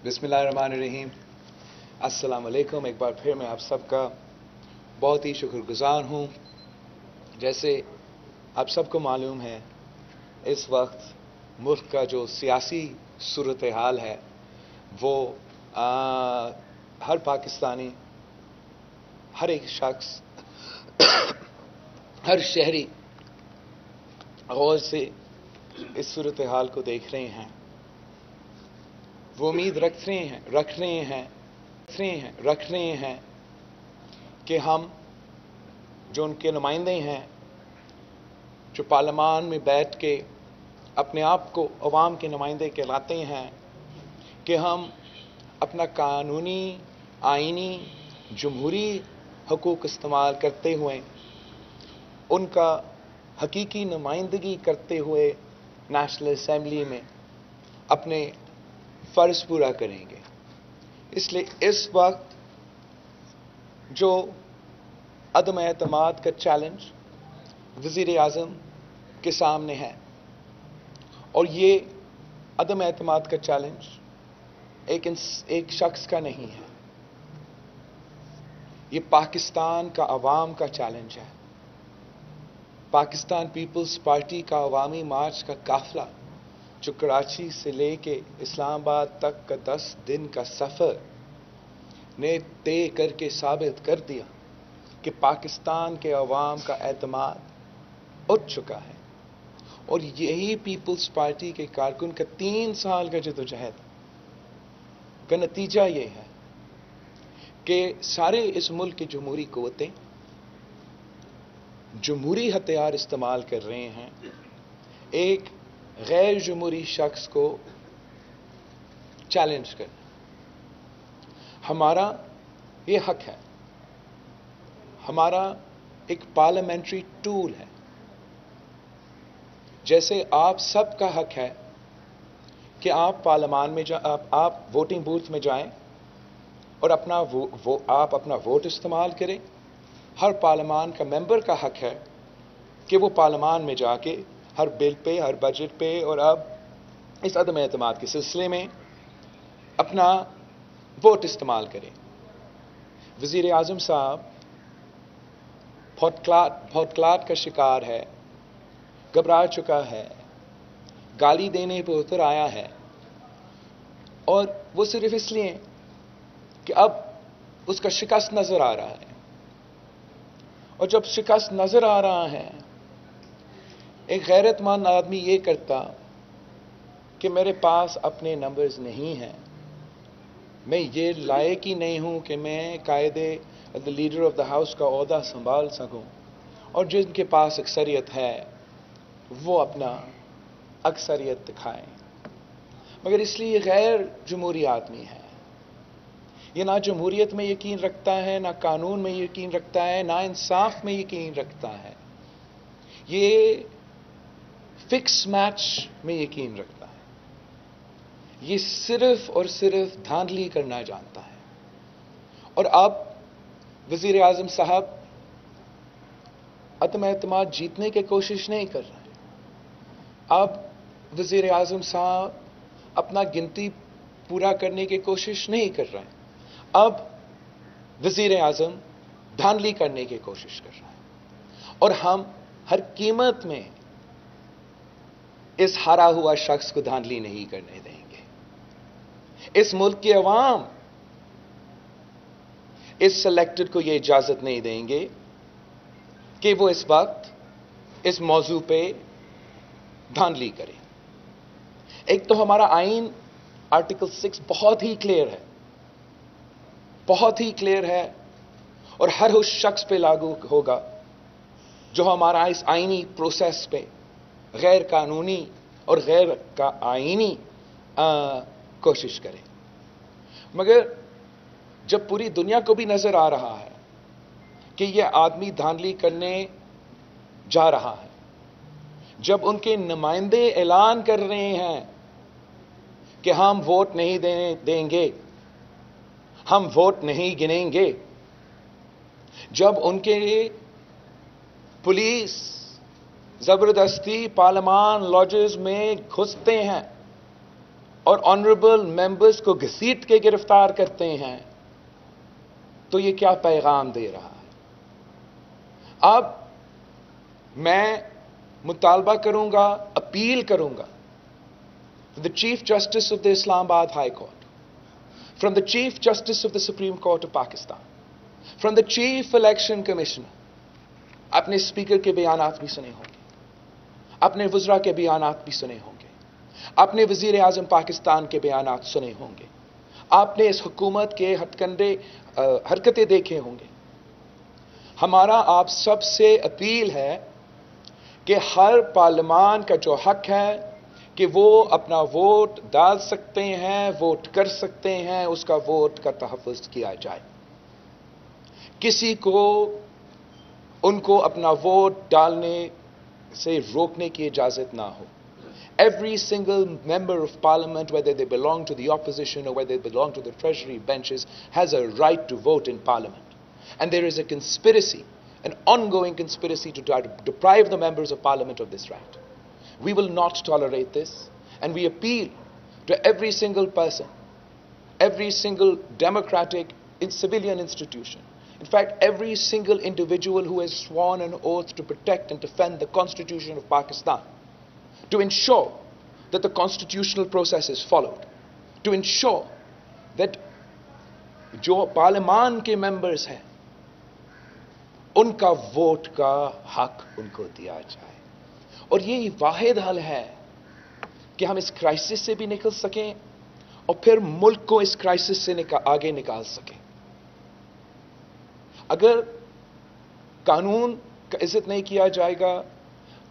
بسم اللہ الرحمن الرحیم. السلام علیکم. ایک بار پھر میں آپ سب کا بہت ہی شکر گزار ہوں. جیسے آپ سب کو معلوم ہے، اس وقت ملک کا جو سیاسی صورتحال ہے وہ ہر پاکستانی، ہر ایک شخص، ہر شہری غور سے اس صورتحال کو دیکھ رہے ہیں. وہ امید رکھ رہے ہیں کہ ہم جو ان کے نمائندے ہیں، جو پارلیمان میں بیٹھ کے اپنے آپ کو عوام کے نمائندے کہلاتے ہیں، کہ ہم اپنا قانونی، آئینی، جمہوری حقوق استعمال کرتے ہوئے، ان کا حقیقی نمائندگی کرتے ہوئے نیشنل اسمبلی میں اپنے فرض پورا کریں گے. اس لیے اس وقت جو عدم اعتماد کا چیلنج وزیر اعظم کے سامنے ہے، اور یہ عدم اعتماد کا چیلنج ایک شخص کا نہیں ہے، یہ پاکستان کا عوام کا چیلنج ہے. پاکستان پیپلز پارٹی کا عوامی مارچ کا قافلہ جو کراچی سے لے کے اسلام آباد تک کا 10 دن کا سفر نے طے کر کے ثابت کر دیا کہ پاکستان کے عوام کا اعتماد اٹھ چکا ہے. اور یہی پیپلز پارٹی کے کارکن کا 3 سال کا جدوجہد کا نتیجہ یہ ہے کہ سارے اس ملک کی جمہوری قوتیں جمہوری ہتھیار استعمال کر رہے ہیں ایک غیر جمہوری شخص کو چیلنج کرنا. ہمارا یہ حق ہے، ہمارا ایک پارلیمنٹری ٹول ہے. جیسے آپ سب کا حق ہے کہ آپ پارلیمان میں آپ ووٹنگ بوتھ میں جائیں اور آپ اپنا ووٹ استعمال کریں. ہر پارلیمان کا ممبر کا حق ہے کہ وہ پارلیمان میں جا کے ہر بل پہ، ہر بجٹ پہ، اور اب اس عدم اعتماد کے سلسلے میں اپنا ووٹ استعمال کریں. وزیر اعظم صاحب بہت کلاٹ کا شکار ہے، گھبرا چکا ہے، گالی دینے پہ اتر آیا ہے، اور وہ صرف اس لیے کہ اب اس کا شکست نظر آ رہا ہے. اور جب شکست نظر آ رہا ہے، ایک غیرت مند آدمی یہ کرتا کہ میرے پاس اپنے نمبرز نہیں ہیں، میں یہ لائق ہی نہیں ہوں کہ میں قائد لیڈر آف دا ہاؤس کا عہدہ سنبھال سکوں، اور جن کے پاس اکثریت ہے وہ اپنا اکثریت دکھائیں. مگر اس لیے یہ غیر جمہوری آدمی ہے. یہ نہ جمہوریت میں یقین رکھتا ہے، نہ قانون میں یقین رکھتا ہے، نہ انصاف میں یقین رکھتا ہے. یہ فکس میچ میں یقین رکھتا ہے. یہ صرف اور صرف دھاندلی کرنا جانتا ہے. اور اب وزیر اعظم صاحب عدم اعتماد جیتنے کی کوشش نہیں کر رہے. اب وزیر اعظم صاحب اپنا گنتی پورا کرنے کی کوشش نہیں کر رہے. اب وزیر اعظم دھاندلی کرنے کی کوشش کر رہا ہے، اور ہم ہر قیمت میں اس ہارا ہوا شخص کو دھاندلی نہیں کرنے دیں گے. اس ملک کے عوام اس سلیکٹڈ کو یہ اجازت نہیں دیں گے کہ وہ اس وقت اس موضوع پہ دھاندلی کرے. ایک تو ہمارا آئین آرٹیکل 6 بہت ہی کلیئر ہے، اور ہر اس شخص پہ لاگو ہوگا جو ہمارا اس آئینی پروسیس پہ غیر قانونی اور غیر آئینی کوشش کرے. مگر جب پوری دنیا کو بھی نظر آ رہا ہے کہ یہ آدمی دھاندلی کرنے جا رہا ہے، جب ان کے نمائندے اعلان کر رہے ہیں کہ ہم ووٹ نہیں دیں گے، ہم ووٹ نہیں گنیں گے، جب ان کے پولیس زبردستی پارلیمان لاجز میں گھستے ہیں، اور آنریبل ممبرز کو گھسیٹ کے گرفتار کرتے ہیں، تو یہ کیا پیغام دے رہا ہے؟ اب میں مطالبہ کروں گا، اپیل کروں گا the Chief Justice of the Islamabad High Court, from the Chief Justice of the Supreme Court of Pakistan, from the Chief Election Commissioner. اپنے اسپیکر کے بیانات بھی سنے ہوں گے، اپنے وزراء کے بیانات بھی سنے ہوں گے، اپنے وزیر اعظم پاکستان کے بیانات سنے ہوں گے، آپ نے اس حکومت کے ہتھ کنڈے حرکتیں دیکھے ہوں گے۔ ہمارا آپ سب سے اپیل ہے کہ ہر پارلیمان کا جو حق ہے کہ وہ اپنا ووٹ ڈال سکتے ہیں، ووٹ کر سکتے ہیں، اس کا ووٹ کا تحفظ کیا جائے۔ کسی کو ان کو اپنا ووٹ ڈالنے سے روکنے کی اجازت نہ ہو۔ Every single member of parliament, whether they belong to the opposition or whether they belong to the treasury benches, has a right to vote in parliament. And there is a conspiracy, an ongoing conspiracy to try to deprive the members of parliament of this right. We will not tolerate this, and we appeal to every single person, every single democratic civilian institution, in fact every single individual who has sworn an oath to protect and defend the Constitution of Pakistan, to ensure that the constitutional process is followed, to ensure that جو پارلیمان کے members ہیں ان کا vote کا حق ان کو دیا جائے۔ اور یہی واحد حل ہے کہ ہم اس کرائسس سے بھی نکل سکیں اور پھر ملک کو اس کرائسس سے آگے نکال سکیں۔ اگر قانون کا عزت نہیں کیا جائے گا،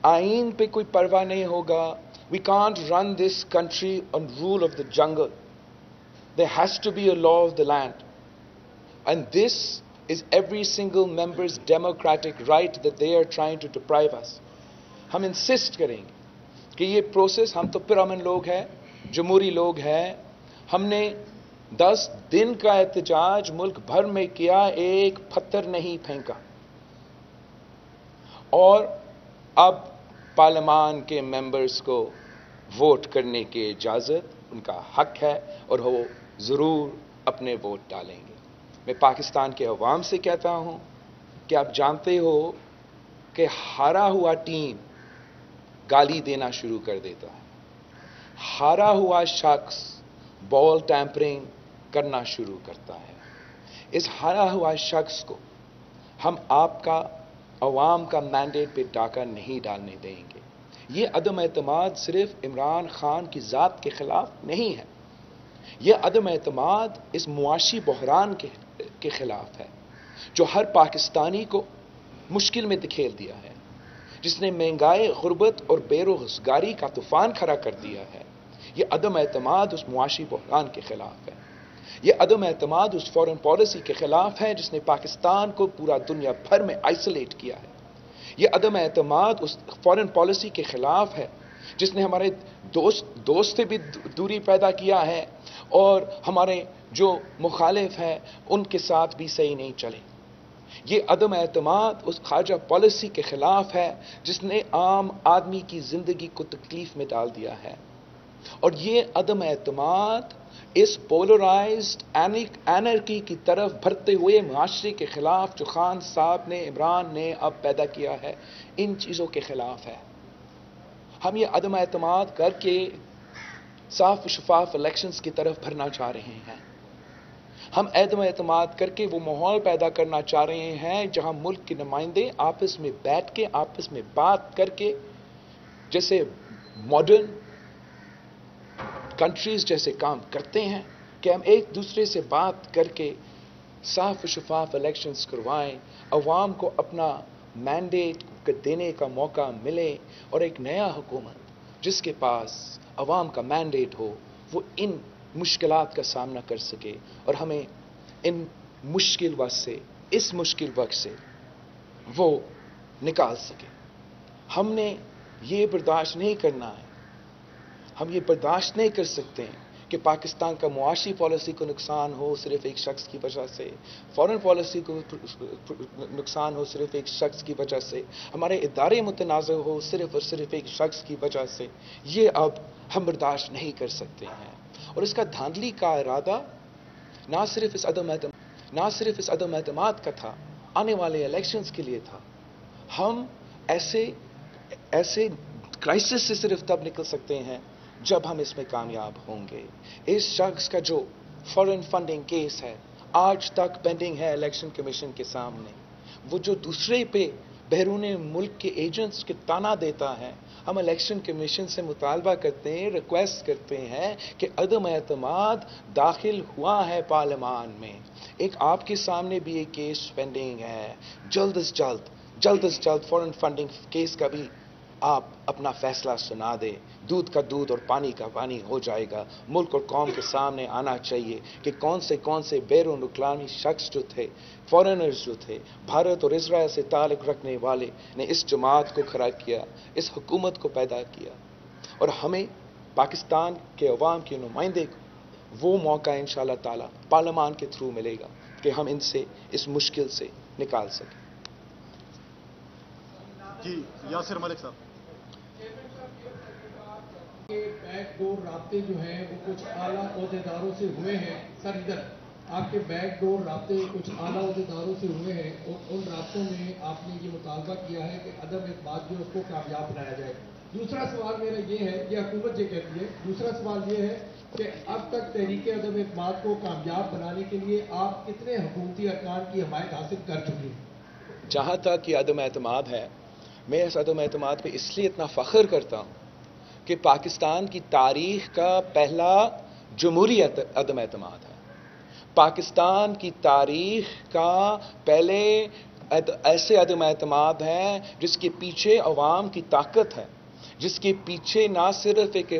آئین پہ کوئی پرواہ نہیں ہوگا، we can't run this country on rule of the jungle. There has to be a law of the land. And this is every single member's democratic right that they are trying to deprive us. ہم insist کریں گے کہ یہ process, ہم تو پرامن لوگ ہیں، جمہوری لوگ ہیں، ہم نے 10 دن کا احتجاج ملک بھر میں کیا، ایک پتھر نہیں پھینکا، اور اب پارلیمان کے ممبرز کو ووٹ کرنے کی اجازت ان کا حق ہے اور وہ ضرور اپنے ووٹ ڈالیں گے۔ میں پاکستان کے عوام سے کہتا ہوں کہ آپ جانتے ہو کہ ہارا ہوا ٹیم گالی دینا شروع کر دیتا ہے، ہارا ہوا شخص بال ٹیمپرنگ کرنا شروع کرتا ہے۔ اس ہارا ہوا شخص کو ہم آپ کا، عوام کا مینڈیٹ پہ ڈاکہ نہیں ڈالنے دیں گے۔ یہ عدم اعتماد صرف عمران خان کی ذات کے خلاف نہیں ہے، یہ عدم اعتماد اس معاشی بحران کے خلاف ہے جو ہر پاکستانی کو مشکل میں دکھیل دیا ہے، جس نے مہنگائی، غربت اور بے روزگاری کا طوفان کھڑا کر دیا ہے۔ یہ عدم اعتماد اس معاشی بحران کے خلاف ہے، یہ عدم اعتماد اس فورن پالیسی کے خلاف ہے جس نے پاکستان کو پورا دنیا بھر میں آئسولیٹ کیا ہے، یہ عدم اعتماد اس فورن پالیسی کے خلاف ہے جس نے ہمارے دوست سے بھی دوری پیدا کیا ہے اور ہمارے جو مخالف ہیں ان کے ساتھ بھی صحیح نہیں چلے۔ یہ عدم اعتماد اس خارجہ پالیسی کے خلاف ہے جس نے عام آدمی کی زندگی کو تکلیف میں ڈال دیا ہے، اور یہ عدم اعتماد اس پولرائزڈ اینرکی کی طرف بڑھتے ہوئے معاشرے کے خلاف جو خان صاحب نے، عمران نے اب پیدا کیا ہے، ان چیزوں کے خلاف ہے۔ ہم یہ عدم اعتماد کر کے صاف و شفاف الیکشنز کی طرف بھرنا چاہ رہے ہیں، ہم عدم اعتماد کر کے وہ ماحول پیدا کرنا چاہ رہے ہیں جہاں ملک کے نمائندے آپس میں بیٹھ کے، آپس میں بات کر کے، جیسے ماڈرن کنٹریز جیسے کام کرتے ہیں، کہ ہم ایک دوسرے سے بات کر کے صاف و شفاف الیکشنز کروائیں، عوام کو اپنا مینڈیٹ دینے کا موقع ملے، اور ایک نیا حکومت جس کے پاس عوام کا مینڈیٹ ہو وہ ان مشکلات کا سامنا کر سکے اور ہمیں ان مشکل وقت سے، اس مشکل وقت سے وہ نکال سکے۔ ہم نے یہ برداشت نہیں کرنا ہے، ہم یہ برداشت نہیں کر سکتے ہیں کہ پاکستان کا معاشی پالیسی کو نقصان ہو صرف ایک شخص کی وجہ سے، فورن پالیسی کو نقصان ہو صرف ایک شخص کی وجہ سے، ہمارے ادارے متنازع ہو صرف اور صرف ایک شخص کی وجہ سے۔ یہ اب ہم برداشت نہیں کر سکتے ہیں۔ اور اس کا دھاندلی کا ارادہ نہ صرف اس عدم اعتماد کا تھا، آنے والے الیکشنز کے لیے تھا. ہم ایسے کرائسس سے صرف تب نکل سکتے ہیں جب ہم اس میں کامیاب ہوں گے. اس شخص کا جو فارن فنڈنگ کیس ہے آج تک پینڈنگ ہے الیکشن کمیشن کے سامنے. وہ جو دوسرے پہ بیرون ملک کے ایجنٹس کے تانا دیتا ہے. ہم الیکشن کمیشن سے مطالبہ کرتے ہیں، ریکویسٹ کرتے ہیں کہ عدم اعتماد داخل ہوا ہے پارلیمان میں. ایک آپ کے سامنے بھی ایک کیس پینڈنگ ہے. جلد از جلد فارن فنڈنگ کیس کا بھی آپ اپنا فیصلہ سنا دے. دودھ کا دودھ اور پانی کا پانی ہو جائے گا. ملک اور قوم کے سامنے آنا چاہیے کہ کون سے بیرون اقوامی شخص جو تھے، فارنرز جو تھے، بھارت اور اسرائیل سے تعلق رکھنے والے نے اس جماعت کو کھڑا کیا، اس حکومت کو پیدا کیا. اور ہمیں پاکستان کے عوام کے نمائندے کو وہ موقع انشاءاللہ تعالی پارلیمان کے تھرو ملے گا کہ ہم ان سے اس مشکل سے نکال سکیں. جی یاسر ملک صاحب. بیک ڈور رابطے جو ہیں وہ کچھ اعلیٰ عہدیداروں سے ہوئے ہیں. سر ادھر آپ کے بیک ڈور رابطے کچھ اعلیٰ عہدیداروں سے ہوئے ہیں اور ان رابطوں میں آپ نے یہ مطالبہ کیا ہے کہ عدم اعتماد جو اس کو کامیاب بنایا جائے. دوسرا سوال میرا یہ ہے، یہ حکومت یہ کہتی ہے، دوسرا سوال یہ ہے کہ اب تک تحریک عدم اعتماد کو کامیاب بنانے کے لیے آپ کتنے حکومتی ارکان کی حمایت حاصل کر چکے ہیں؟ جہاں تک یہ عدم اعتماد ہے، میں اس عدم اعتماد پہ اس لیے اتنا فخر کرتا ہوں کہ پاکستان کی تاریخ کا پہلا جمہوری عدم اعتماد ہے. پاکستان کی تاریخ کا پہلے ایسے عدم اعتماد ہے جس کے پیچھے عوام کی طاقت ہے، جس کے پیچھے نہ صرف ایک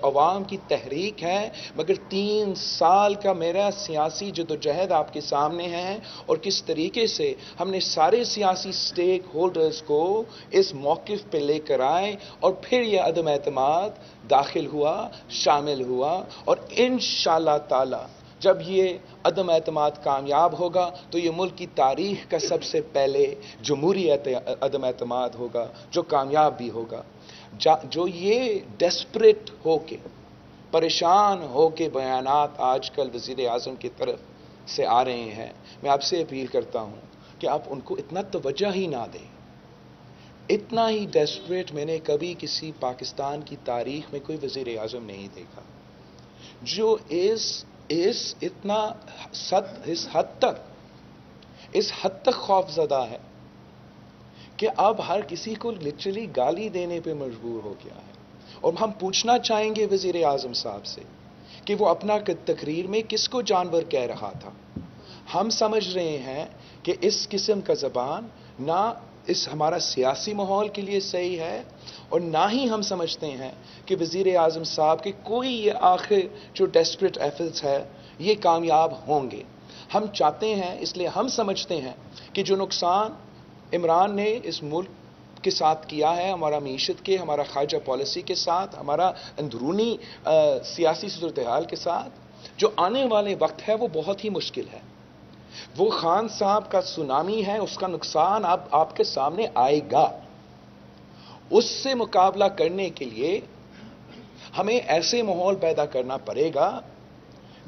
عوام کی تحریک ہے، مگر 3 سال کا میرا سیاسی جدوجہد آپ کے سامنے ہے. اور کس طریقے سے ہم نے سارے سیاسی سٹیک ہولڈرز کو اس موقف پہ لے کر آئے اور پھر یہ عدم اعتماد داخل ہوا، شامل ہوا. اور انشاءاللہ تعالی جب یہ عدم اعتماد کامیاب ہوگا تو یہ ملک کی تاریخ کا سب سے پہلے جمہوری عدم اعتماد ہوگا جو کامیاب بھی ہوگا. جو یہ ڈیسپریٹ ہو کے، پریشان ہو کے بیانات آج کل وزیر اعظم کی طرف سے آ رہے ہیں، میں آپ سے اپیل کرتا ہوں کہ آپ ان کو اتنا توجہ ہی نہ دیں. اتنا ہی ڈیسپریٹ میں نے کبھی کسی پاکستان کی تاریخ میں کوئی وزیر اعظم نہیں دیکھا جو اس حد تک خوف زدہ ہے کہ اب ہر کسی کو لٹرلی گالی دینے پہ مجبور ہو گیا ہے. اور ہم پوچھنا چاہیں گے وزیر اعظم صاحب سے کہ وہ اپنا تقریر میں کس کو جانور کہہ رہا تھا. ہم سمجھ رہے ہیں کہ اس قسم کا زبان نہ اس ہمارا سیاسی ماحول کے لیے صحیح ہے، اور نہ ہی ہم سمجھتے ہیں کہ وزیر اعظم صاحب کے کوئی یہ آخر جو ڈیسپریٹ ایفرٹس ہے یہ کامیاب ہوں گے. ہم چاہتے ہیں، اس لیے ہم سمجھتے ہیں کہ جو نقصان عمران نے اس ملک کے ساتھ کیا ہے، ہمارا معیشت کے، ہمارا خارجہ پالیسی کے ساتھ، ہمارا اندرونی سیاسی صورتحال کے ساتھ، جو آنے والے وقت ہے وہ بہت ہی مشکل ہے. وہ خان صاحب کا سونامی ہے، اس کا نقصان اب آپ کے سامنے آئے گا. اس سے مقابلہ کرنے کے لیے ہمیں ایسے ماحول پیدا کرنا پڑے گا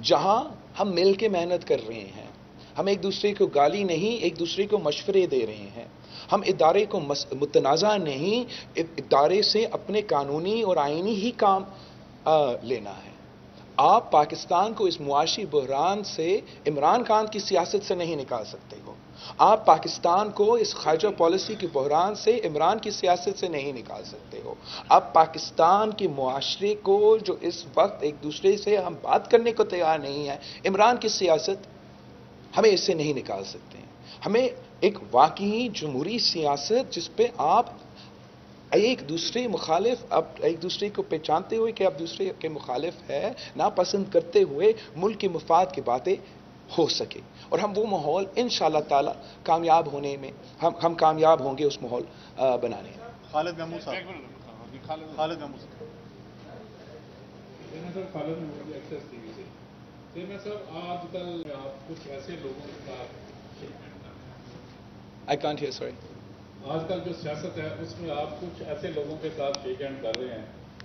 جہاں ہم مل کے محنت کر رہے ہیں. ہم ایک دوسرے کو گالی نہیں، ایک دوسرے کو مشورے دے رہے ہیں. ہم ادارے کو متنازع نہیں، ادارے سے اپنے قانونی اور آئینی ہی کام لینا ہے. آپ پاکستان کو اس معاشی بحران سے عمران خان کی سیاست سے نہیں نکال سکتے ہو. آپ پاکستان کو اس خارجہ پالیسی کے بحران سے عمران کی سیاست سے نہیں نکال سکتے ہو. آپ پاکستان کے معاشرے کو جو اس وقت ایک دوسرے سے ہم بات کرنے کو تیار نہیں ہے، عمران کی سیاست، ہمیں اس سے نہیں نکال سکتے ہیں. ہمیں ایک واقعی جمہوری سیاست جس پہ آپ ایک دوسرے مخالف، اب ایک دوسرے کو پہچانتے ہوئے کہ اب دوسرے کے مخالف ہے، ناپسند کرتے ہوئے ملک کے مفاد کی باتیں ہو سکے. اور ہم وہ ماحول انشاءاللہ تعالی کامیاب ہونے میں ہم کامیاب ہوں گے اس ماحول بنانے میں. خالد محمود صاحب. خالد محمود صاحب. خالد محمود ایکسیس ٹی وی سے. صاحب آج کل آپ کچھ ایسے لوگوں کے ساتھ I can't hear, sorry. آج کل جو سیاست ہے اس میں آپ کچھ ایسے لوگوں کے ساتھ شیک ہینڈ کر رہے ہیں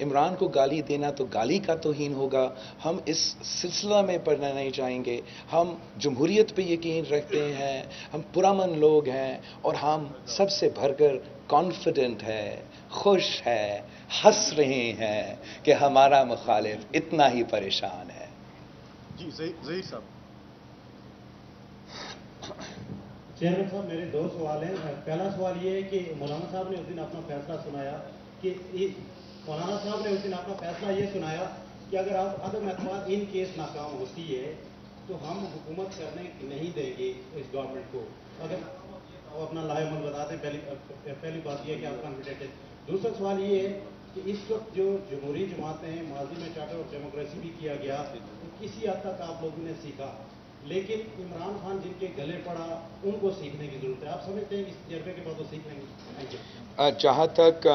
عمران کو گالی دینا تو گالی کا توہین ہوگا. ہم اس سلسلہ میں پڑھنا نہیں چاہیں گے. ہم جمہوریت پہ یقین رکھتے ہیں, ہم پرامن لوگ ہیں, اور ہم سب سے بھر کر کانفیڈنٹ ہے, خوش ہے, ہنس رہے ہیں کہ ہمارا مخالف اتنا ہی پریشان ہے. جی ظہیر صاحب. چیئرمین صاحب میرے 2 سوال ہیں. پہلا سوال یہ ہے کہ مولانا صاحب نے اس دن اپنا فیصلہ سنایا کہ یہ سنایا کہ اگر آپ عدم اعتماد ان کیس ناکام ہوتی ہے تو ہم حکومت کرنے نہیں دیں گے اس گورنمنٹ کو. اگر وہ اپنا لائے عمل بتاتے ہیں, پہلی بات یہ ہے کہ آپ کانفیڈنٹ ہے. دوسرا سوال یہ ہے کہ اس وقت جو جمہوری جماعتیں ہیں, ماضی میں چارٹر آف ڈیموکریسی بھی کیا گیا, تو کسی حد تک آپ لوگوں نے سیکھا, لیکن عمران خان جن کے گلے پڑا ان کو سیکھنے کی ضرورت ہے. آپ سمجھتے ہیں کہ اس تجربے کے بعد وہ سیکھ لیں گے؟ جہاں تک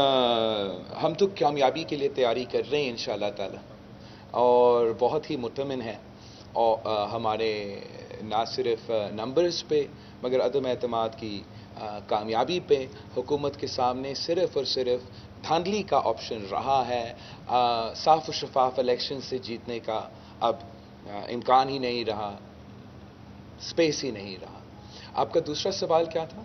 ہم تو کامیابی کے لیے تیاری کر رہے ہیں انشاءاللہ تعالی, اور بہت ہی مطمئن ہیں, اور ہمارے نہ صرف نمبرز پہ مگر عدم اعتماد کی کامیابی پہ حکومت کے سامنے صرف اور صرف دھاندلی کا آپشن رہا ہے. صاف و شفاف الیکشن سے جیتنے کا اب امکان ہی نہیں رہا, اسپیس ہی نہیں رہا. آپ کا دوسرا سوال کیا تھا؟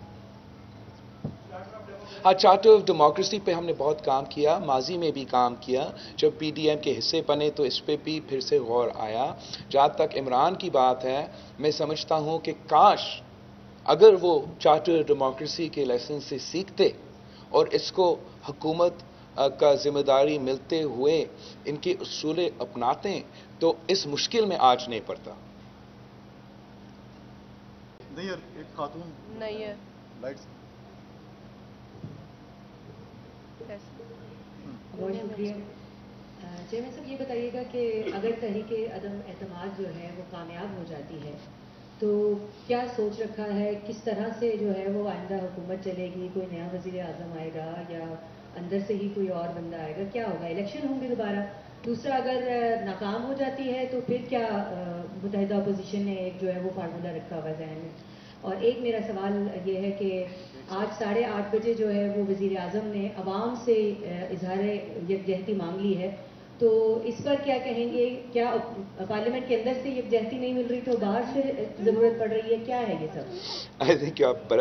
ہاں, چارٹر آف ڈیموکریسی پہ ہم نے بہت کام کیا, ماضی میں بھی کام کیا. جب پی ڈی ایم کے حصے بنے تو اس پہ بھی پھر سے غور آیا. جہاں تک عمران کی بات ہے, میں سمجھتا ہوں کہ کاش اگر وہ چارٹر ڈیموکریسی کے لیسن سے سیکھتے اور اس کو حکومت کا ذمہ داری ملتے ہوئے ان کے اصول اپناتے تو اس مشکل میں آج نہیں پڑتا. نہیں ایک خاتون نہیں ہے. لائٹس. بہت شکریہ. چیئرمین صاحب یہ بتائیے گا کہ اگر تحریک عدم اعتماد جو ہے وہ کامیاب ہو جاتی ہے تو کیا سوچ رکھا ہے, کس طرح سے جو ہے وہ آئندہ حکومت چلے گی؟ کوئی نیا وزیر اعظم آئے گا یا اندر سے ہی کوئی اور بندہ آئے گا؟ کیا ہوگا؟ الیکشن ہوں گے دوبارہ؟ دوسرا, اگر ناکام ہو جاتی ہے تو پھر کیا متحدہ اپوزیشن نے ایک جو ہے وہ فارمولہ رکھا ہوا ذہن میں؟ اور ایک میرا سوال یہ ہے کہ آج 8:30 بجے جو ہے وہ وزیر اعظم نے عوام سے اظہار یکجہتی مانگ لی ہے, تو اس پر کیا کہیں گے؟ کیا پارلیمنٹ کے اندر سے یکجہتی نہیں مل رہی تو باہر سے ضرورت پڑ رہی ہے؟ کیا ہے یہ سب؟ آئی تھنک آپ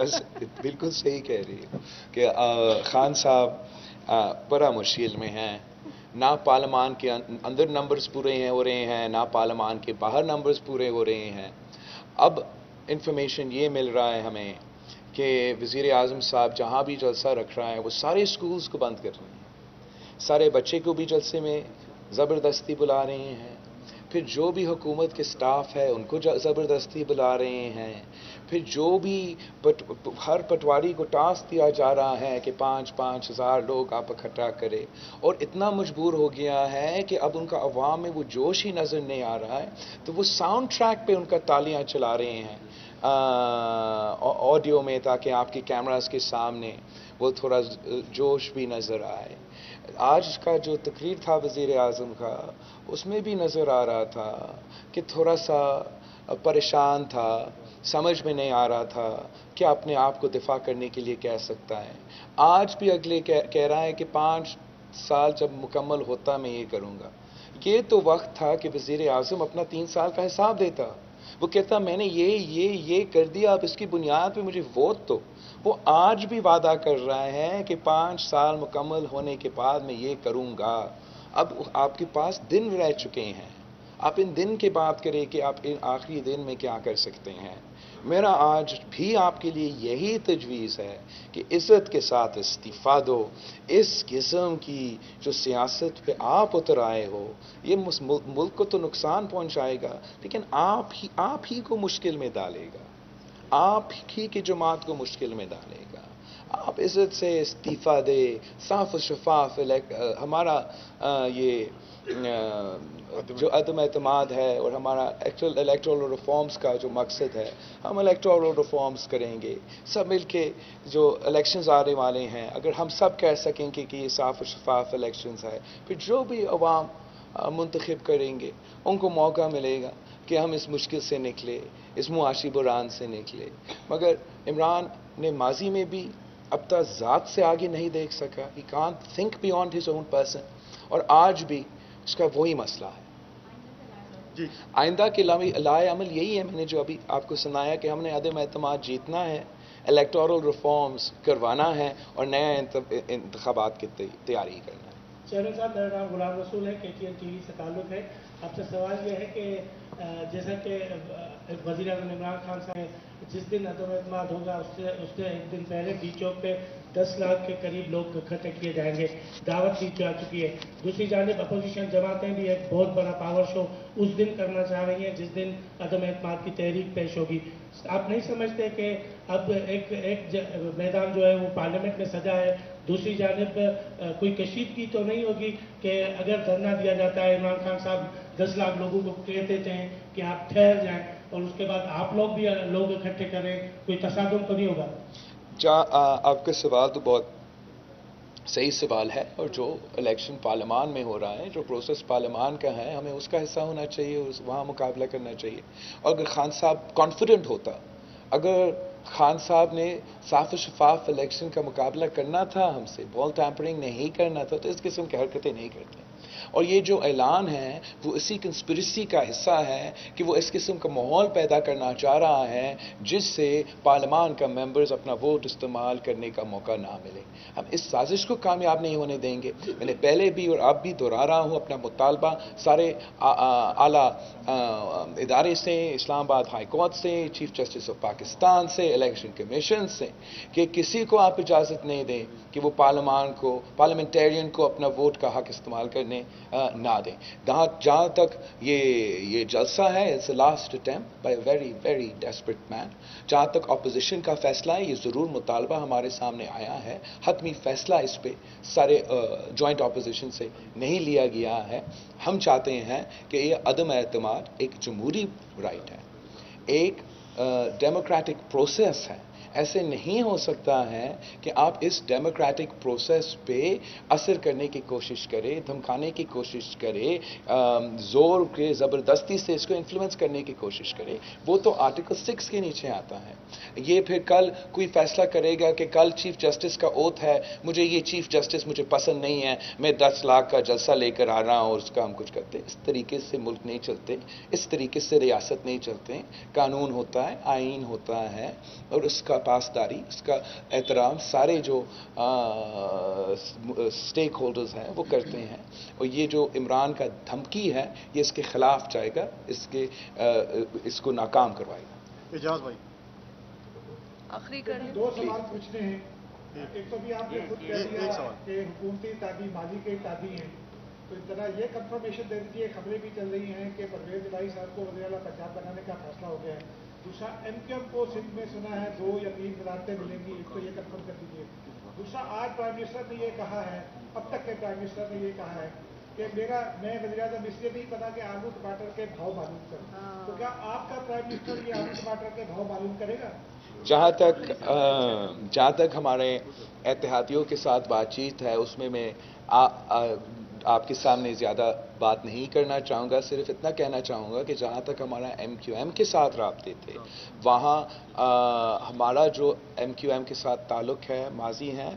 بالکل صحیح کہہ رہی ہیں کہ خان صاحب بڑا مشکل میں ہیں. نہ پارلیمان کے اندر نمبرز پورے ہو رہے ہیں, نہ پارلیمان کے باہر نمبرز پورے ہو رہے ہیں. اب انفارمیشن یہ مل رہا ہے ہمیں کہ وزیر اعظم صاحب جہاں بھی جلسہ رکھ رہا ہے وہ سارے اسکولز کو بند کر رہے ہیں, سارے بچے کو بھی جلسے میں زبردستی بلا رہے ہیں, پھر جو بھی حکومت کے سٹاف ہے ان کو زبردستی بلا رہے ہیں, پھر جو بھی ہر پٹواری کو ٹاسک دیا جا رہا ہے کہ 5-5 ہزار لوگ آپ اکٹھا کرے, اور اتنا مجبور ہو گیا ہے کہ اب ان کا عوام میں وہ جوش ہی نظر نہیں آ رہا ہے, تو وہ ساؤنڈ ٹریک پہ ان کا تالیاں چلا رہے ہیں آڈیو میں, تاکہ آپ کے کیمراز کے سامنے وہ تھوڑا جوش بھی نظر آئے. آج کا جو تقریر تھا وزیر اعظم کا, اس میں بھی نظر آ رہا تھا کہ تھوڑا سا پریشان تھا, سمجھ میں نہیں آ رہا تھا کہ اپنے آپ کو دفاع کرنے کے لیے کہہ سکتا ہے. آج بھی اگلے کہہ رہا ہے کہ 5 سال جب مکمل ہوتا میں یہ کروں گا. یہ تو وقت تھا کہ وزیر اعظم اپنا 3 سال کا حساب دیتا. وہ کہتا میں نے یہ کر دیا, اب اس کی بنیاد پہ مجھے ووٹ دو. وہ آج بھی وعدہ کر رہا ہے کہ 5 سال مکمل ہونے کے بعد میں یہ کروں گا. اب آپ کے پاس دن رہ چکے ہیں, آپ ان دن کی بات کریں کہ آپ ان آخری دن میں کیا کر سکتے ہیں. میرا آج بھی آپ کے لیے یہی تجویز ہے کہ عزت کے ساتھ استعفیٰ دو. اس قسم کی جو سیاست پہ آپ اتر آئے ہو یہ ملک کو تو نقصان پہنچائے گا, لیکن آپ ہی کو مشکل میں ڈالے گا, آپ ہی کی جماعت کو مشکل میں ڈالے گا. آپ عزت سے استعفیٰ دے, صاف و شفاف ہمارا یہ جو عدم اعتماد ہے اور ہمارا الیکٹورل ریفارمز کا جو مقصد ہے, ہم الیکٹورل ریفارمز کریں گے سب مل کے. جو الیکشنز آنے والے ہیں اگر ہم سب کہہ سکیں کہ یہ صاف و شفاف الیکشنز ہے, پھر جو بھی عوام منتخب کریں گے ان کو موقع ملے گا کہ ہم اس مشکل سے نکلے, اس معاشی بحران سے نکلے. مگر عمران نے ماضی میں بھی اب تک ذات سے آگے نہیں دیکھ سکا. He can't think beyond his own person. اور آج بھی اس کا وہی مسئلہ ہے. جی آئندہ کے لائے عمل یہی ہے، میں نے جو ابھی آپ کو سنایا کہ ہم نے عدم اعتماد جیتنا ہے، الیکٹورل ریفارمز کروانا ہے اور نئے انتخابات کی تیاری کرنا ہے. چیئرمین صاحب، میرا نام غلام رسول ہے، KTN TV سے تعلق ہے. آپ سے سوال یہ ہے کہ جیسا کہ وزیر اعظم عمران خان صاحب جس دن عدم اعتماد ہوگا اس سے ایک دن پہلے ڈی چوک پہ 10 لاکھ کے قریب لوگ اکٹھے کیے جائیں گے، دعوت دی جا چکی ہے. دوسری جانب اپوزیشن جماعتیں بھی ایک بہت بڑا پاور شو اس دن کرنا چاہ رہی ہیں جس دن عدم اعتماد کی تحریک پیش ہوگی. آپ نہیں سمجھتے کہ اب ایک میدان جو ہے وہ پارلیمنٹ میں سجا ہے، دوسری جانب کوئی کشیدگی تو نہیں ہوگی کہ اگر دھرنا دیا جاتا ہے، عمران خان صاحب 10 لاکھ لوگوں کو کہتے ہیں کہ آپ ٹھہر جائیں اور اس کے بعد آپ لوگ بھی لوگ اکٹھے کریں، کوئی تصادم تو نہیں ہوگا؟ آپ کا سوال تو بہت صحیح سوال ہے، اور جو الیکشن پارلیمان میں ہو رہا ہے، جو پروسیس پارلیمان کا ہے، ہمیں اس کا حصہ ہونا چاہیے، وہاں مقابلہ کرنا چاہیے. اور اگر خان صاحب کانفیڈنٹ ہوتا، اگر خان صاحب نے صاف و شفاف الیکشن کا مقابلہ کرنا تھا، ہم سے بال ٹیمپرنگ نہیں کرنا تھا، تو اس قسم کی حرکتیں نہیں کرتے. اور یہ جو اعلان ہے وہ اسی کنسپریسی کا حصہ ہے کہ وہ اس قسم کا ماحول پیدا کرنا چاہ رہا ہے جس سے پارلیمان کا ممبرز اپنا ووٹ استعمال کرنے کا موقع نہ ملے. ہم اس سازش کو کامیاب نہیں ہونے دیں گے. میں نے پہلے بھی اور اب بھی دہرا رہا ہوں اپنا مطالبہ سارے اعلیٰ ادارے سے، اسلام آباد ہائی کورٹ سے، چیف جسٹس آف پاکستان سے، الیکشن کمیشن سے، کہ کسی کو آپ اجازت نہیں دیں کہ وہ پارلیمنٹیرین کو اپنا ووٹ کا حق استعمال کرنے نہ دیں. جہاں تک یہ جلسہ ہے، it's a last attempt by a very very desperate man. جہاں تک اپوزیشن کا فیصلہ ہے، یہ ضرور مطالبہ ہمارے سامنے آیا ہے، حتمی فیصلہ اس پہ سارے جوائنٹ اپوزیشن سے نہیں لیا گیا ہے. ہم چاہتے ہیں کہ یہ عدم اعتماد ایک جمہوری رائٹ ہے، ایک ڈیموکریٹک پروسیس ہے. ایسے نہیں ہو سکتا ہے کہ آپ اس ڈیموکریٹک پروسیس پہ اثر کرنے کی کوشش کریں، دھمکانے کی کوشش کریں، زور کے زبردستی سے اس کو انفلوئنس کرنے کی کوشش کریں. وہ تو آرٹیکل 6 کے نیچے آتا ہے. یہ پھر کل کوئی فیصلہ کرے گا کہ کل چیف جسٹس کا اوتھ ہے، مجھے یہ چیف جسٹس مجھے پسند نہیں ہے، میں 10 لاکھ کا جلسہ لے کر آ رہا ہوں اور اس کا ہم کچھ کرتے. اس طریقے سے ملک نہیں چلتے، اس طریقے سے ریاست نہیں چلتے. قانون ہوتا ہے، آئین ہوتا ہے، اور اس کا پاسداری، اس کا احترام سارے جو اسٹیک ہولڈرز ہیں وہ کرتے ہیں. اور یہ جو عمران کا دھمکی ہے یہ اس کے خلاف جائے گا، اس کو ناکام کروائے گا. اعجاز بھائی آخری کریں. 2 سوال پوچھنے ہیں. ایک تو بھی آپ نے خود کہہ ایک دیا سوال. کہ حکومتی تابی ماضی کے تابی ہیں، تو اس طرح یہ کنفرمیشن دے دیجیے، خبریں بھی چل رہی ہیں کہ پرویز الہی صاحب کو وزیر اعلیٰ پنجاب بنانے کا فیصلہ ہو گیا ہے. دوسرا MQM کو سندھ میں سنا ہے 2 یا 3 وزارتیں ملیں گی، ایک تو یہ کنفرم کر دیجیے. دوسرا، آج پرائم منسٹر نے یہ کہا ہے، اب تک کے پرائم منسٹر نے یہ کہا ہے کہ میں وزیر اعظم اس لیے نہیں پتا کہ آلو ٹماٹر کے بھاؤ معلوم کروں. تو کیا آپ کا پرائم منسٹر یہ آلو ٹماٹر کے بھاؤ معلوم کرے گا؟ جہاں تک ہمارے اتحادیوں کے ساتھ بات چیت ہے، اس میں آپ کے سامنے زیادہ بات نہیں کرنا چاہوں گا. صرف اتنا کہنا چاہوں گا کہ جہاں تک ہمارا MQM کے ساتھ رابطے تھے، وہاں ہمارا جو MQM کے ساتھ تعلق ہے، ماضی ہیں،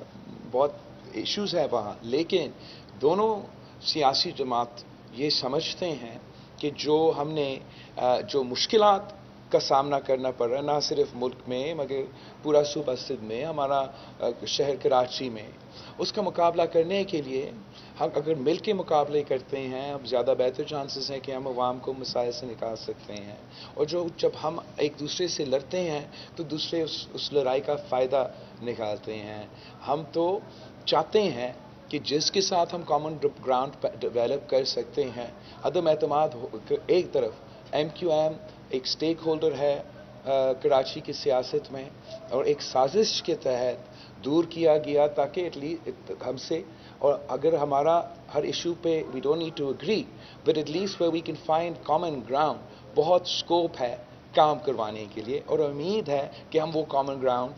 بہت ایشوز ہیں وہاں، لیکن دونوں سیاسی جماعت یہ سمجھتے ہیں کہ جو ہم نے جو مشکلات کا سامنا کرنا پڑ رہا ہے، نہ صرف ملک میں مگر پورا صوبہ سندھ میں، ہمارا شہر کراچی میں، اس کا مقابلہ کرنے کے لیے ہم اگر مل کے مقابلے کرتے ہیں، اب زیادہ بہتر چانسز ہیں کہ ہم عوام کو مسائل سے نکال سکتے ہیں. اور جب ہم ایک دوسرے سے لڑتے ہیں تو دوسرے اس لڑائی کا فائدہ نکالتے ہیں. ہم تو چاہتے ہیں کہ جس کے ساتھ ہم کامن گراؤنڈ ڈیولپ کر سکتے ہیں. عدم اعتماد ایک طرف، MQM ایک سٹیک ہولڈر ہے کراچی کی سیاست میں، اور ایک سازش کے تحت دور کیا گیا تاکہ ایٹ لیسٹ ہم سے، اور اگر ہمارا ہر ایشو پہ we don't need to agree but at least where we can find common ground, بہت اسکوپ ہے کام کروانے کے لیے، اور امید ہے کہ ہم وہ کامن گراؤنڈ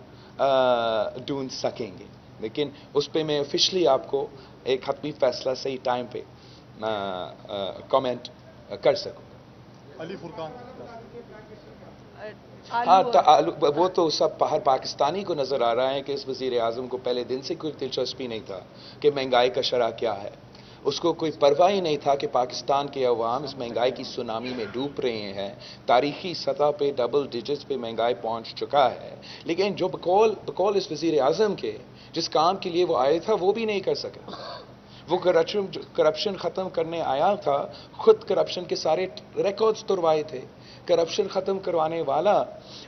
ڈھونڈ سکیں گے. لیکن اس پہ میں آفیشلی آپ کو ایک حتمی فیصلہ صحیح ٹائم پہ کامنٹ کر سکوں. علی فرقان. ہاں، وہ تو سب ہر پاکستانی کو نظر آ رہا ہے کہ اس وزیر اعظم کو پہلے دن سے کوئی دلچسپی نہیں تھا کہ مہنگائی کا شرح کیا ہے. اس کو کوئی پرواہ ہی نہیں تھا کہ پاکستان کے عوام اس مہنگائی کی سونامی میں ڈوب رہے ہیں. تاریخی سطح پہ ڈبل ڈیجٹس پہ مہنگائی پہنچ چکا ہے. لیکن جو بقول اس وزیر اعظم کے جس کام کے لیے وہ آئے تھا وہ بھی نہیں کر سکا. وہ کرپشن ختم کرنے آیا تھا, خود کرپشن کے سارے ریکارڈز توڑوائے تھے. کرپشن ختم کروانے والا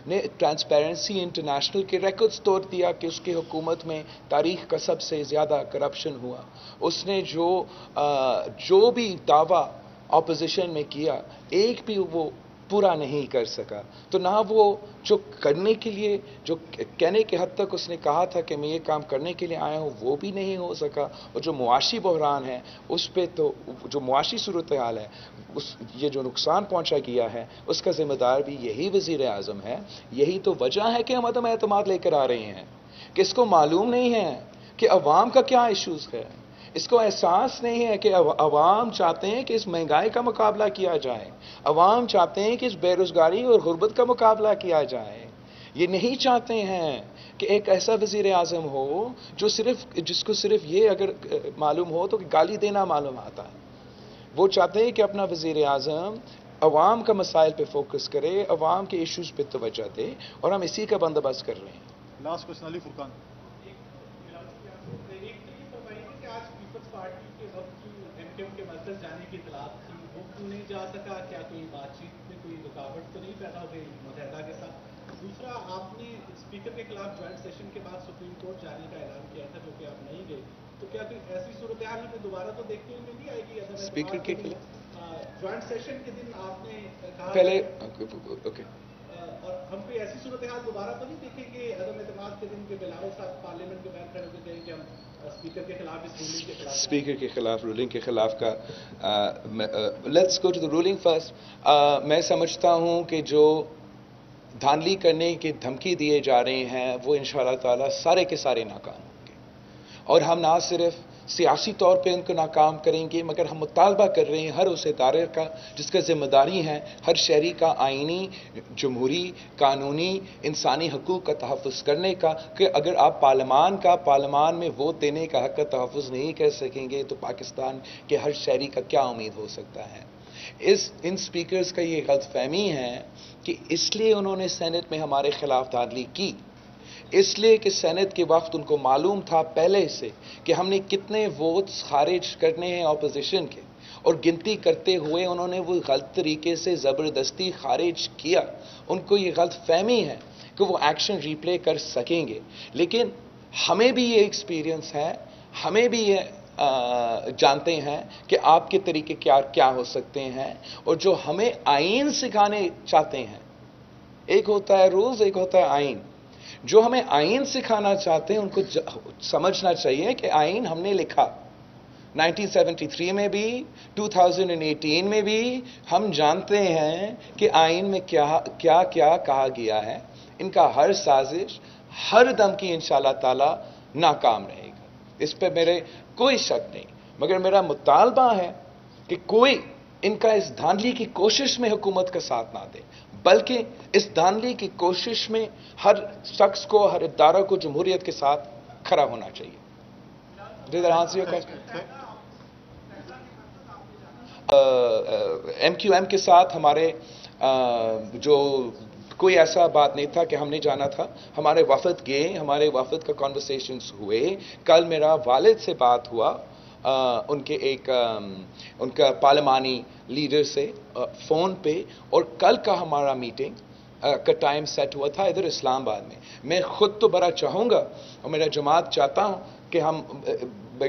نے ٹرانسپیرنسی انٹرنیشنل کے ریکارڈز توڑ دیا کہ اس کی حکومت میں تاریخ کا سب سے زیادہ کرپشن ہوا. اس نے جو بھی دعویٰ اپوزیشن میں کیا ایک بھی وہ پورا نہیں کر سکا. تو نہ وہ جو کرنے کے لیے جو کہنے کے حد تک اس نے کہا تھا کہ میں یہ کام کرنے کے لیے آیا ہوں وہ بھی نہیں ہو سکا. اور جو معاشی بحران ہے اس پہ تو جو معاشی صورتحال ہے یہ جو نقصان پہنچا گیا ہے اس کا ذمہ دار بھی یہی وزیر اعظم ہے. یہی تو وجہ ہے کہ ہم عدم اعتماد لے کر آ رہے ہیں کہ اس کو معلوم نہیں ہے کہ عوام کا کیا ایشوز ہے. اس کو احساس نہیں ہے کہ عوام چاہتے ہیں کہ اس مہنگائی کا مقابلہ کیا جائے. عوام چاہتے ہیں کہ اس بے روزگاری اور غربت کا مقابلہ کیا جائے. یہ نہیں چاہتے ہیں کہ ایک ایسا وزیر اعظم ہو جس کو صرف یہ اگر معلوم ہو تو کہ گالی دینا معلوم آتا ہے. وہ چاہتے ہیں کہ اپنا وزیر اعظم عوام کا مسائل پہ فوکس کرے, عوام کے ایشوز پہ توجہ دے, اور ہم اسی کا بندوبست کر رہے ہیں. لاسٹ کوشچن علی فرقان. کے مرکز جانے کی اطلاع تھی وہ کیوں نہیں جا سکا؟ کیا کوئی بات چیت میں کوئی رکاوٹ تو نہیں پیدا ہو گئی متحدہ کے ساتھ؟ دوسرا, آپ نے اسپیکر کے خلاف جوائنٹ سیشن کے بعد سپریم کورٹ جانے کا اعلان کیا تھا جو کہ آپ نہیں گئے, تو کیا کوئی ایسی صورتحال میں دوبارہ تو دیکھنے میں نہیں آئے گی؟ اسپیکر کے جوائنٹ سیشن کے دن آپ نے کہا پہلے اور ہم کوئی ایسی صورتحال دوبارہ تو نہیں دیکھیں گے عدم اعتماد کے دن کے بلاول صاحب پارلیمنٹ کے باہر کھڑے ہوتے کہیں کہ ہم اسپیکر کے خلاف اس رولنگ کے خلاف اسپیکر کے خلاف رولنگ کے خلاف کا let's go to the ruling first. میں سمجھتا ہوں کہ جو دھاندلی کرنے کی دھمکی دیے جا رہے ہیں وہ انشاءاللہ تعالی سارے کے سارے ناکام ہوں گے. اور ہم نہ صرف سیاسی طور پہ ان کو ناکام کریں گے مگر ہم مطالبہ کر رہے ہیں ہر اس ادارے کا جس کا ذمہ داری ہے ہر شہری کا آئینی, جمہوری, قانونی, انسانی حقوق کا تحفظ کرنے کا, کہ اگر آپ پارلیمان میں ووٹ دینے کا حق کا تحفظ نہیں کر سکیں گے تو پاکستان کے ہر شہری کا کیا امید ہو سکتا ہے. ان سپیکرز کا یہ غلط فہمی ہے کہ اس لیے انہوں نے سینٹ میں ہمارے خلاف دھاندلی کی, اس لیے کہ سینٹ کے وقت ان کو معلوم تھا پہلے سے کہ ہم نے کتنے ووٹس خارج کرنے ہیں اپوزیشن کے, اور گنتی کرتے ہوئے انہوں نے وہ غلط طریقے سے زبردستی خارج کیا. ان کو یہ غلط فہمی ہے کہ وہ ایکشن ریپلے کر سکیں گے. لیکن ہمیں بھی یہ ایکسپیرینس ہے, ہمیں بھی یہ جانتے ہیں کہ آپ کے طریقے کیا ہو سکتے ہیں, اور جو ہمیں آئین سکھانے چاہتے ہیں, ایک ہوتا ہے رولز, ایک ہوتا ہے آئین. جو ہمیں آئین سکھانا چاہتے ہیں ان کو سمجھنا چاہیے کہ آئین ہم نے لکھا 1973 میں بھی 2018 میں بھی. ہم جانتے ہیں کہ آئین میں کیا کہا گیا ہے. ان کا ہر سازش ہر دم کی انشاءاللہ تعالی ناکام رہے گا, اس پہ میرے کوئی شک نہیں. مگر میرا مطالبہ ہے کہ کوئی ان کا اس دھاندلی کی کوشش میں حکومت کا ساتھ نہ دے, بلکہ اس دھاندلی کی کوشش میں ہر شخص کو, ہر ادارہ کو جمہوریت کے ساتھ کھڑا ہونا چاہیے. MQM کے ساتھ ہمارے جو کوئی ایسا بات نہیں تھا کہ ہم نے جانا تھا. ہمارے وفد گئے, ہمارے وفد کا کانورسیشنز ہوئے. کل میرا والد سے بات ہوا, ان کا پارلیمانی لیڈر سے فون پہ, اور کل کا ہمارا میٹنگ کا ٹائم سیٹ ہوا تھا ادھر اسلام آباد میں. میں خود تو بڑا چاہوں گا اور میرا جماعت چاہتا ہوں کہ ہم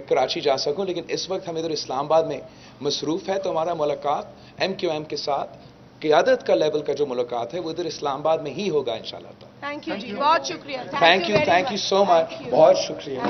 کراچی جا سکوں, لیکن اس وقت ہم ادھر اسلام آباد میں مصروف ہے. تو ہمارا ملاقات MQM کے ساتھ قیادت کا لیول کا جو ملاقات ہے وہ ادھر اسلام آباد میں ہی ہوگا انشاءاللہ. تھینک یو جی, بہت شکریہ. تھینک یو سو مچ, بہت شکریہ.